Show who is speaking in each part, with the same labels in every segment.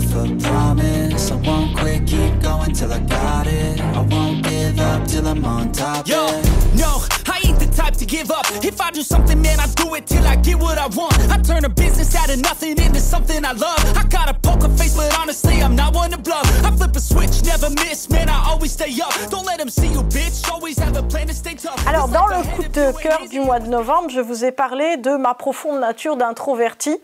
Speaker 1: life a promise. I won't quit, keep going till I got it. I won't give up till I'm on top.
Speaker 2: Yo, no, I ain't the type to give up. If I do something, man, I do it till I get what I want. I turn a business out of nothing into something I love. I got a poker face, but honestly, I'm not one to bluff. I flip a switch, never miss, man, I always stay up. Don't let them see you, bitch, always have a plan to stay tough.
Speaker 3: Alors, dans le coup de cœur du mois de novembre, je vous ai parlé de ma profonde nature d'introverti.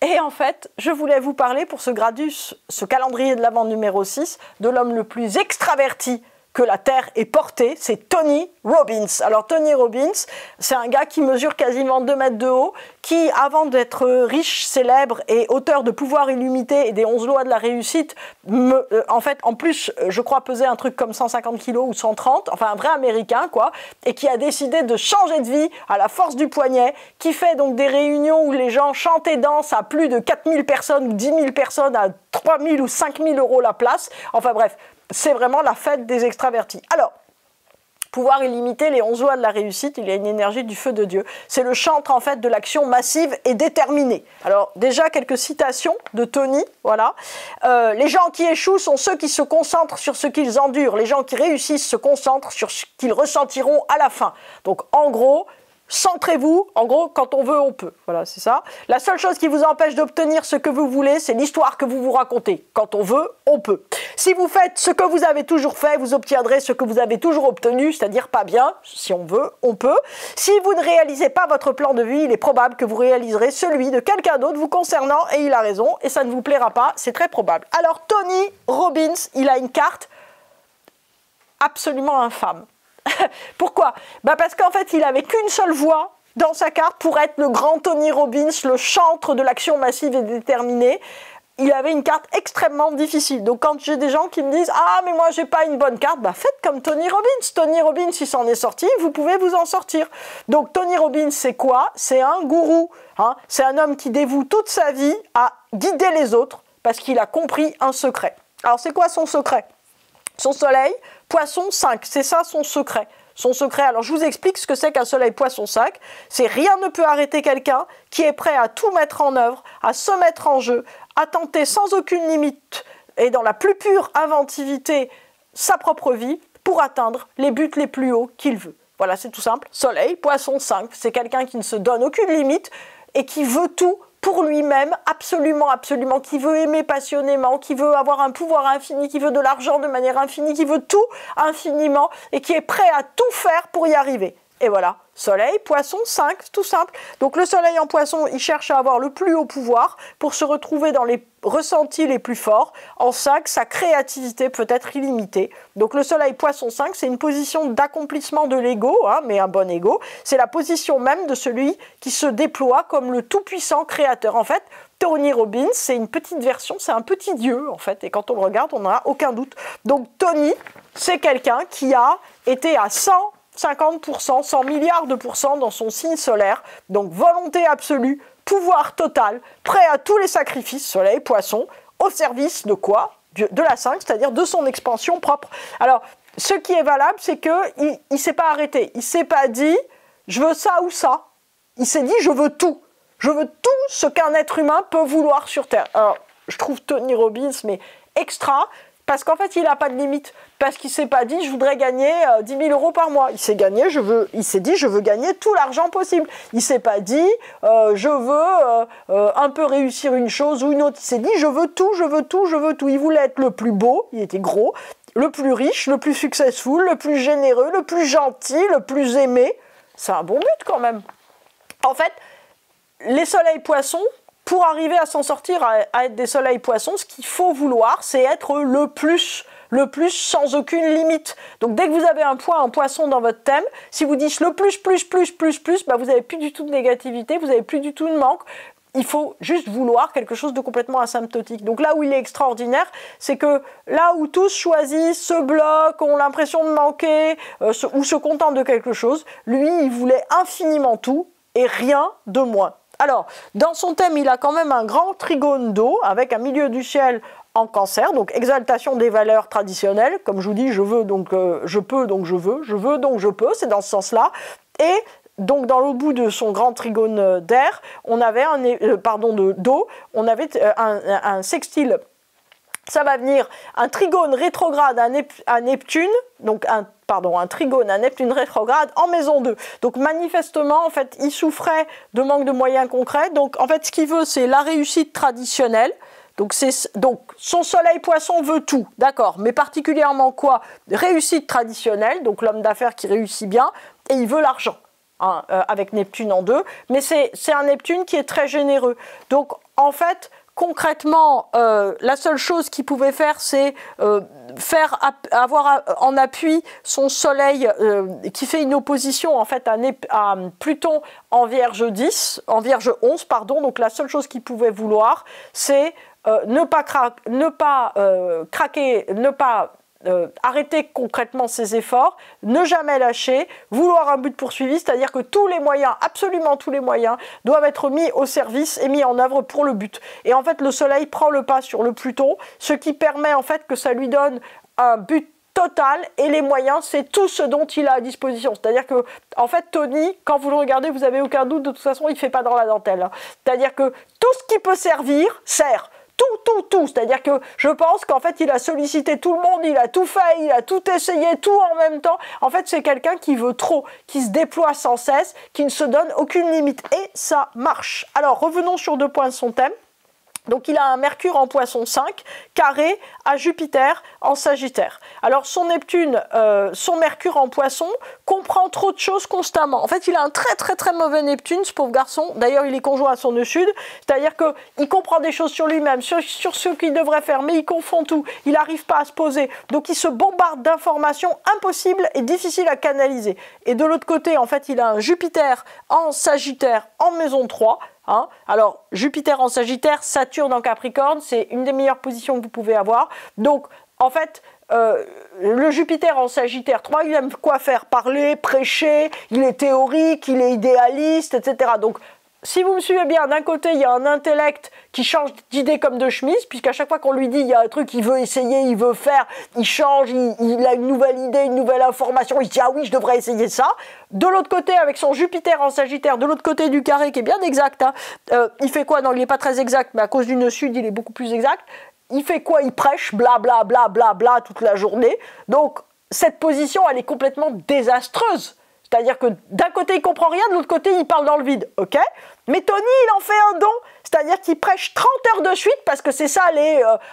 Speaker 3: Et en fait, je voulais vous parler pour ce Gradus, ce calendrier de l'Avent numéro 6, de l'homme le plus extraverti que la Terre ait porté, c'est Tony Robbins. Alors Tony Robbins, c'est un gars qui mesure quasiment 2 mètres de haut, qui avant d'être riche, célèbre et auteur de pouvoir illimité et des 11 lois de la réussite, en fait, en plus, je crois peser un truc comme 150 kilos ou 130, enfin un vrai américain, quoi, et qui a décidé de changer de vie à la force du poignet, qui fait donc des réunions où les gens chantent et dansent à plus de 4000 personnes ou 10 000 personnes à 3000 ou 5000 euros la place. Enfin bref, c'est vraiment la fête des extravertis. Alors, pouvoir illimité, les 11 lois de la réussite, il y a une énergie du feu de Dieu. C'est le chantre en fait de l'action massive et déterminée. Alors déjà quelques citations de Tony, voilà. Les gens qui échouent sont ceux qui se concentrent sur ce qu'ils endurent. Les gens qui réussissent se concentrent sur ce qu'ils ressentiront à la fin. Donc en gros, centrez-vous, en gros, quand on veut, on peut. Voilà, c'est ça. La seule chose qui vous empêche d'obtenir ce que vous voulez, c'est l'histoire que vous vous racontez. Quand on veut, on peut. Si vous faites ce que vous avez toujours fait, vous obtiendrez ce que vous avez toujours obtenu, c'est-à-dire pas bien. Si on veut, on peut. Si vous ne réalisez pas votre plan de vie, il est probable que vous réaliserez celui de quelqu'un d'autre vous concernant, et il a raison, et ça ne vous plaira pas, c'est très probable. Alors, Tony Robbins, il a une carte absolument infâme. Pourquoi? Parce qu'en fait, il n'avait qu'une seule voie dans sa carte pour être le grand Tony Robbins, le chantre de l'action massive et déterminée. Il avait une carte extrêmement difficile. Donc quand j'ai des gens qui me disent « Ah, mais moi, j'ai pas une bonne carte », faites comme Tony Robbins. Tony Robbins, il s'en est sorti, vous pouvez vous en sortir. Donc Tony Robbins, c'est quoi? C'est un gourou. Hein. C'est un homme qui dévoue toute sa vie à guider les autres parce qu'il a compris un secret. Alors, c'est quoi son secret? Son soleil, Poisson 5, c'est ça son secret. Son secret, alors je vous explique ce que c'est qu'un soleil Poisson 5. C'est rien ne peut arrêter quelqu'un qui est prêt à tout mettre en œuvre, à se mettre en jeu, à tenter sans aucune limite et dans la plus pure inventivité sa propre vie pour atteindre les buts les plus hauts qu'il veut. Voilà, c'est tout simple. Soleil, Poisson 5, c'est quelqu'un qui ne se donne aucune limite et qui veut tout pour lui-même, absolument, absolument, qui veut aimer passionnément, qui veut avoir un pouvoir infini, qui veut de l'argent de manière infinie, qui veut tout infiniment et qui est prêt à tout faire pour y arriver. Et voilà, Soleil, Poisson 5, tout simple. Donc le Soleil en Poisson, il cherche à avoir le plus haut pouvoir pour se retrouver dans les ressentis les plus forts. En 5, sa créativité peut être illimitée. Donc le Soleil Poisson 5, c'est une position d'accomplissement de l'ego, hein, mais un bon ego. C'est la position même de celui qui se déploie comme le tout-puissant créateur. En fait, Tony Robbins, c'est une petite version, c'est un petit dieu, en fait. Et quand on le regarde, on n'en a aucun doute. Donc Tony, c'est quelqu'un qui a été à 150%, 100 milliards de pourcents dans son signe solaire, donc volonté absolue, pouvoir total, prêt à tous les sacrifices, Soleil, Poisson, au service de quoi? De la 5, c'est-à-dire de son expansion propre. Alors, ce qui est valable, c'est qu'il ne s'est pas arrêté, il ne s'est pas dit « je veux ça ou ça », il s'est dit « je veux tout ». Je veux tout ce qu'un être humain peut vouloir sur Terre. Alors, je trouve Tony Robbins, mais extra, parce qu'en fait, il n'a pas de limite. Parce qu'il ne s'est pas dit, je voudrais gagner 10 000 euros par mois. Il s'est dit, je veux gagner tout l'argent possible. Il ne s'est pas dit, je veux un peu réussir une chose ou une autre. Il s'est dit, je veux tout, je veux tout, je veux tout. Il voulait être le plus beau, il était gros, le plus riche, le plus successful, le plus généreux, le plus gentil, le plus aimé. C'est un bon but quand même. En fait, les soleils poissons, pour arriver à s'en sortir, à être des soleils poissons, ce qu'il faut vouloir, c'est être le plus sans aucune limite. Donc dès que vous avez un point en poisson dans votre thème, si vous dites le plus, vous n'avez plus du tout de négativité, vous n'avez plus du tout de manque. Il faut juste vouloir quelque chose de complètement asymptotique. Donc là où il est extraordinaire, c'est que là où tous choisissent, se bloquent, ont l'impression de manquer, ou se contentent de quelque chose, lui, il voulait infiniment tout et rien de moins. Alors, dans son thème, il a quand même un grand trigone d'eau avec un milieu du ciel en Cancer, donc exaltation des valeurs traditionnelles. Comme je vous dis, je veux donc je peux, donc je veux donc je peux, c'est dans ce sens-là. Et donc dans l'autre bout de son grand trigone d'air, on avait d'eau, on avait un sextile. Ça va venir un trigone rétrograde à Neptune, donc un trigone à Neptune rétrograde en maison 2. Donc manifestement, en fait, il souffrait de manque de moyens concrets. Donc en fait, ce qu'il veut, c'est la réussite traditionnelle. Donc son soleil poisson veut tout, d'accord, mais particulièrement quoi? Réussite traditionnelle, donc l'homme d'affaires qui réussit bien, et il veut l'argent, hein, avec Neptune en 2, mais c'est un Neptune qui est très généreux. Donc en fait, concrètement, la seule chose qu'il pouvait faire, c'est avoir en appui son soleil qui fait une opposition en fait à Pluton en Vierge 11, pardon. Donc la seule chose qu'il pouvait vouloir, c'est ne pas arrêter concrètement ses efforts, ne jamais lâcher, vouloir un but poursuivi, c'est-à-dire que tous les moyens, absolument tous les moyens, doivent être mis au service et mis en œuvre pour le but. Et en fait, le Soleil prend le pas sur le Pluton, ce qui permet en fait que ça lui donne un but total, et les moyens, c'est tout ce dont il a à disposition. C'est-à-dire que, en fait, Tony, quand vous le regardez, vous n'avez aucun doute, de toute façon, il ne fait pas dans la dentelle, hein. C'est-à-dire que tout ce qui peut servir, sert. Tout. C'est-à-dire que je pense qu'en fait, il a sollicité tout le monde, il a tout fait, il a tout essayé, tout en même temps. En fait, c'est quelqu'un qui veut trop, qui se déploie sans cesse, qui ne se donne aucune limite. Et ça marche. Alors, revenons sur 2 points de son thème. Donc il a un Mercure en Poisson 5, carré à Jupiter en Sagittaire. Alors son Mercure en Poisson comprend trop de choses constamment. En fait, il a un très mauvais Neptune, ce pauvre garçon. D'ailleurs, il est conjoint à son nœud sud, c'est-à-dire qu'il comprend des choses sur lui-même, sur ce qu'il devrait faire, mais il confond tout. Il n'arrive pas à se poser. Donc il se bombarde d'informations impossibles et difficiles à canaliser. Et de l'autre côté, en fait, il a un Jupiter en Sagittaire en maison 3. Hein, alors, Jupiter en Sagittaire, Saturne en Capricorne, c'est une des meilleures positions que vous pouvez avoir. Donc, en fait, le Jupiter en Sagittaire 3, il aime quoi faire? Parler, prêcher, il est théorique, il est idéaliste, etc. Donc, si vous me suivez bien, d'un côté, il y a un intellect qui change d'idée comme de chemise, puisqu'à chaque fois qu'on lui dit il y a un truc, il veut essayer, il veut faire, il change, il a une nouvelle idée, une nouvelle information, il se dit ah oui, je devrais essayer ça. De l'autre côté, avec son Jupiter en Sagittaire, de l'autre côté du carré, qui est bien exact, hein, il fait quoi? Non, il n'est pas très exact, mais à cause du nœud sud, il est beaucoup plus exact. Il fait quoi? Il prêche, bla bla bla bla bla toute la journée. Donc, cette position, elle est complètement désastreuse. C'est-à-dire que d'un côté, il comprend rien, de l'autre côté, il parle dans le vide, ok? Mais Tony, il en fait un don, c'est-à-dire qu'il prêche 30 heures de suite, parce que c'est ça,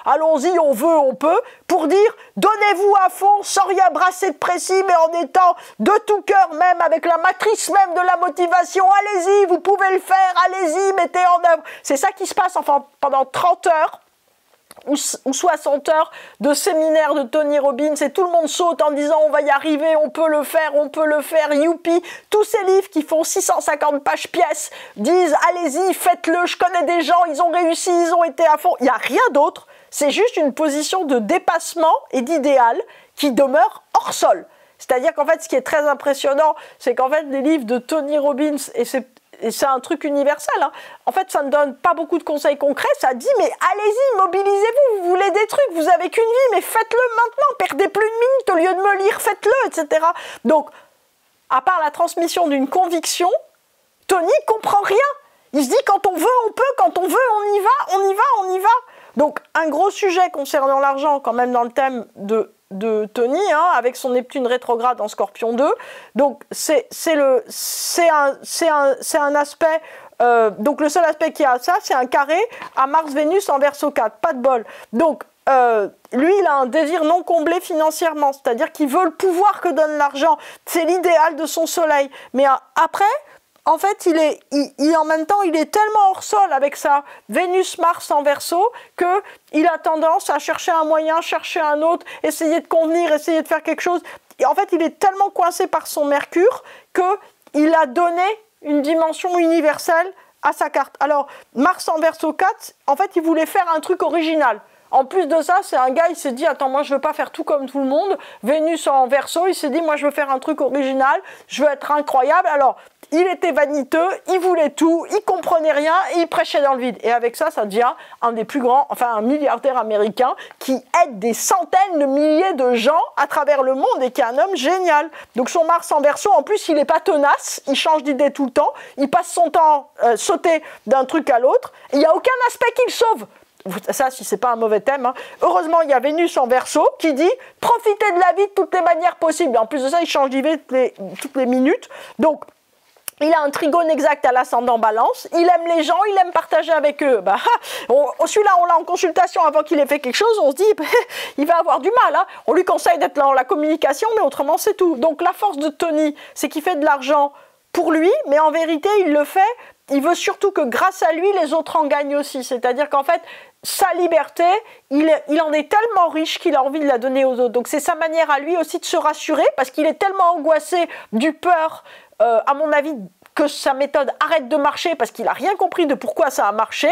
Speaker 3: allons-y, on veut, on peut, pour dire, donnez-vous à fond, sans rien brasser de précis, mais en étant de tout cœur même, avec la matrice même de la motivation, allez-y, vous pouvez le faire, allez-y, mettez en œuvre. C'est ça qui se passe, enfin, pendant 30 heures, ou 60 heures de séminaire de Tony Robbins, et tout le monde saute en disant on va y arriver, on peut le faire, youpi. Tous ces livres qui font 650 pages pièce disent allez-y, faites-le, je connais des gens, ils ont réussi, ils ont été à fond. Il n'y a rien d'autre, c'est juste une position de dépassement et d'idéal qui demeure hors sol. C'est-à-dire qu'en fait, ce qui est très impressionnant, c'est qu'en fait, les livres de Tony Robbins, et c'est un truc universel, hein. En fait, ça ne donne pas beaucoup de conseils concrets, ça dit, mais allez-y, mobilisez-vous, vous voulez des trucs, vous avez qu'une vie, mais faites-le maintenant, perdez plus de minutes, au lieu de me lire, faites-le, etc. Donc, à part la transmission d'une conviction, Tony comprend rien. Il se dit, quand on veut, on peut, quand on veut, on y va. Donc, un gros sujet concernant l'argent, quand même, dans le thème de Tony, hein, avec son Neptune rétrograde en Scorpion 2. Donc c'est un aspect, donc le seul aspect qu'il y a à ça, c'est un carré à Mars-Vénus en Verseau 4, pas de bol. Donc lui, il a un désir non comblé financièrement, c'est-à-dire qu'il veut le pouvoir que donne l'argent, c'est l'idéal de son soleil. Mais après, en fait, en même temps, il est tellement hors sol avec sa Vénus-Mars en Verseau qu'il a tendance à chercher un moyen, chercher un autre, essayer de convenir, essayer de faire quelque chose. Et en fait, il est tellement coincé par son Mercure qu'il a donné une dimension universelle à sa carte. Alors, Mars en Verseau 4, en fait, il voulait faire un truc original. En plus de ça, c'est un gars, il s'est dit, attends, moi je veux pas faire tout comme tout le monde. Vénus en Verseau, il s'est dit, moi je veux faire un truc original, je veux être incroyable. Alors, il était vaniteux, il voulait tout, il comprenait rien et il prêchait dans le vide. Et avec ça, ça devient un des plus grands, enfin un milliardaire américain qui aide des centaines de milliers de gens à travers le monde et qui est un homme génial. Donc son Mars en Verseau, en plus, il n'est pas tenace, il change d'idée tout le temps, il passe son temps sauter d'un truc à l'autre. Il n'y a aucun aspect qu'il sauve. Ça, si c'est pas un mauvais thème, hein. Heureusement, il y a Vénus en Verseau qui dit « Profitez de la vie de toutes les manières possibles ». En plus de ça, il change d'idée toutes les minutes. Donc, il a un trigone exact à l'ascendant Balance, il aime les gens, il aime partager avec eux. Bah, celui-là, on l'a en consultation avant qu'il ait fait quelque chose, on se dit, il va avoir du mal. Hein. On lui conseille d'être dans la communication, mais autrement, c'est tout. Donc la force de Tony, c'est qu'il fait de l'argent pour lui, mais en vérité, il le fait, il veut surtout que grâce à lui, les autres en gagnent aussi. C'est-à-dire qu'en fait, sa liberté, il en est tellement riche qu'il a envie de la donner aux autres. Donc c'est sa manière à lui aussi de se rassurer, parce qu'il est tellement angoissé du peur, à mon avis, que sa méthode arrête de marcher parce qu'il n'a rien compris de pourquoi ça a marché,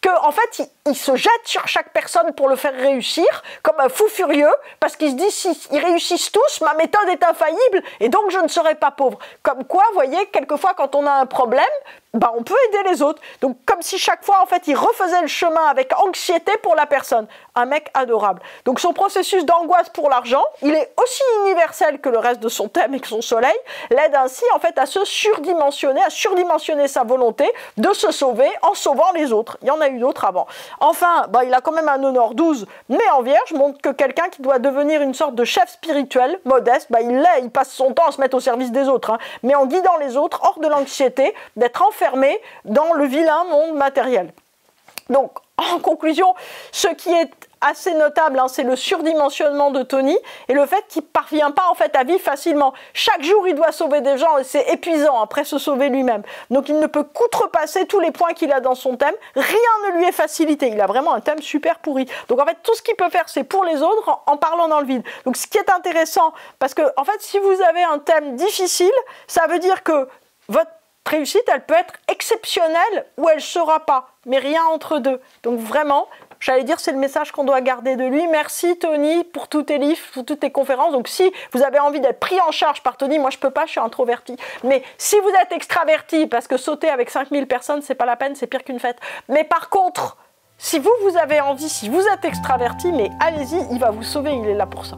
Speaker 3: qu'en fait, il se jette sur chaque personne pour le faire réussir, comme un fou furieux, parce qu'il se dit, s'ils réussissent tous, ma méthode est infaillible, et donc je ne serai pas pauvre. Comme quoi, vous voyez, quelquefois, quand on a un problème, bah, on peut aider les autres. Donc, comme si chaque fois, en fait, il refaisait le chemin avec anxiété pour la personne. Un mec adorable. Donc, son processus d'angoisse pour l'argent, il est aussi universel que le reste de son thème et que son soleil, l'aide ainsi, en fait, à se surdimensionner, à surdimensionner sa volonté de se sauver en sauvant les autres. Il y en a eu d'autres avant. Enfin, bah, il a quand même un nœud nord 12, mais en Vierge, montre que quelqu'un qui doit devenir une sorte de chef spirituel, modeste, bah, il l'est, il passe son temps à se mettre au service des autres, hein, mais en guidant les autres hors de l'anxiété, d'être enfermé dans le vilain monde matériel. Donc, en conclusion, ce qui est assez notable, hein, c'est le surdimensionnement de Tony et le fait qu'il ne parvient pas en fait à vivre facilement. Chaque jour, il doit sauver des gens et c'est épuisant après se sauver lui-même. Donc, il ne peut qu'outrepasser tous les points qu'il a dans son thème. Rien ne lui est facilité. Il a vraiment un thème super pourri. Donc, en fait, tout ce qu'il peut faire, c'est pour les autres en parlant dans le vide. Donc, ce qui est intéressant, parce que, en fait, si vous avez un thème difficile, ça veut dire que votre réussite, elle peut être exceptionnelle ou elle ne sera pas, mais rien entre deux. Donc vraiment, j'allais dire, c'est le message qu'on doit garder de lui. Merci Tony pour tous tes livres, pour toutes tes conférences. Donc si vous avez envie d'être pris en charge par Tony, moi je peux pas, je suis introverti. Mais si vous êtes extraverti, parce que sauter avec 5000 personnes, c'est pas la peine, c'est pire qu'une fête. Mais par contre, si vous avez envie, si vous êtes extraverti, mais allez-y, il va vous sauver, il est là pour ça.